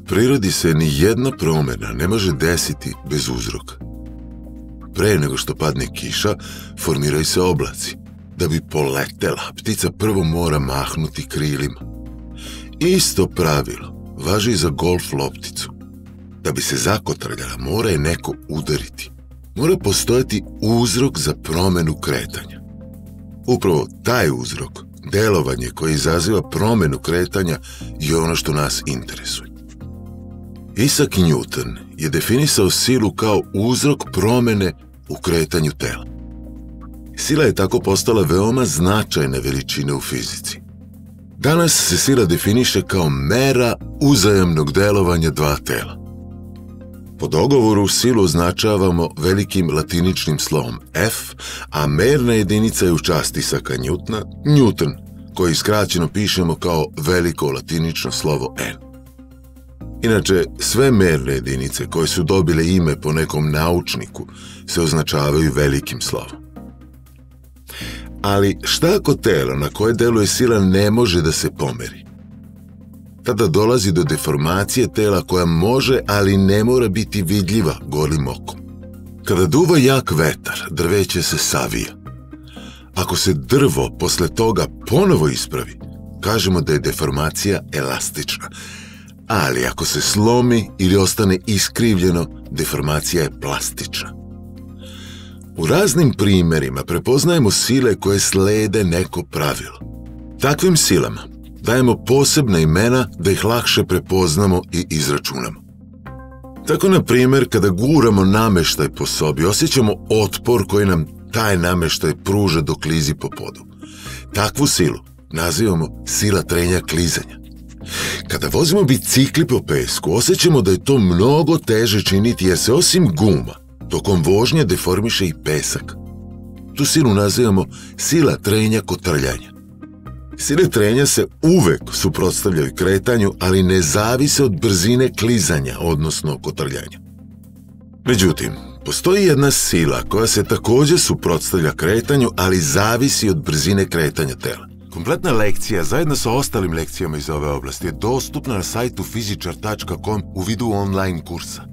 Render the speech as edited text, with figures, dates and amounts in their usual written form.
prirodi se ni jedna promjena ne može desiti bez uzroka. Pre nego što padne kiša, formiraju se oblaci. Da bi poletela, ptica prvo mora mahnuti krilima. Isto pravilo važi i za golf lopticu. Da bi se zakotrljala, mora je neko udariti. Mora postojati uzrok za promjenu kretanja. Upravo taj uzrok, delovanje koje izaziva promjenu kretanja, je ono što nas interesuje. Isaac Newton je definisao silu kao uzrok promjene u kretanju tela. Sila je tako postala veoma značajna veličina u fizici. Danas se sila definiše kao mera uzajamnog delovanja dva tela. Po dogovoru silu označavamo velikim latiničnim slovom F, a merna jedinica je u čast Isaaca Newtona Newton, koji skraćeno pišemo kao veliko latinično slovo N. Inače, sve merne jedinice koje su dobile ime po nekom naučniku se označavaju velikim slovom. Ali šta ako telo na koje deluje sila ne može da se pomeri? Tada dolazi do deformacije tela koja može, ali ne mora biti vidljiva golim okom. Kada duva jak vetar, drveće se savija. Ako se drvo posle toga ponovo ispravi, kažemo da je deformacija elastična. Ali ako se slomi ili ostane iskrivljeno, deformacija je plastična. U raznim primerima prepoznajemo sile koje slede neko pravilo. Takvim silama dajemo posebna imena da ih lakše prepoznamo i izračunamo. Tako, na primjer, kada guramo nameštaj po sobi, osjećamo otpor koji nam taj nameštaj pruža dok klizi po podu. Takvu silu nazivamo sila trenja klizanja. Kada vozimo bicikli po pesku, osjećamo da je to mnogo teže činiti jer se osim guma tokom vožnje deformiše i pesak. Tu silu nazivamo sila trenja kotrljanja. Sile trenja se uvek suprotstavljaju kretanju, ali ne zavise od brzine klizanja, odnosno kotrljanja. Međutim, postoji jedna sila koja se također suprotstavlja kretanju, ali zavisi od brzine kretanja tela. Kompletna lekcija, zajedno sa ostalim lekcijama iz ove oblasti, je dostupna na sajtu fizičar.com u vidu online kursa.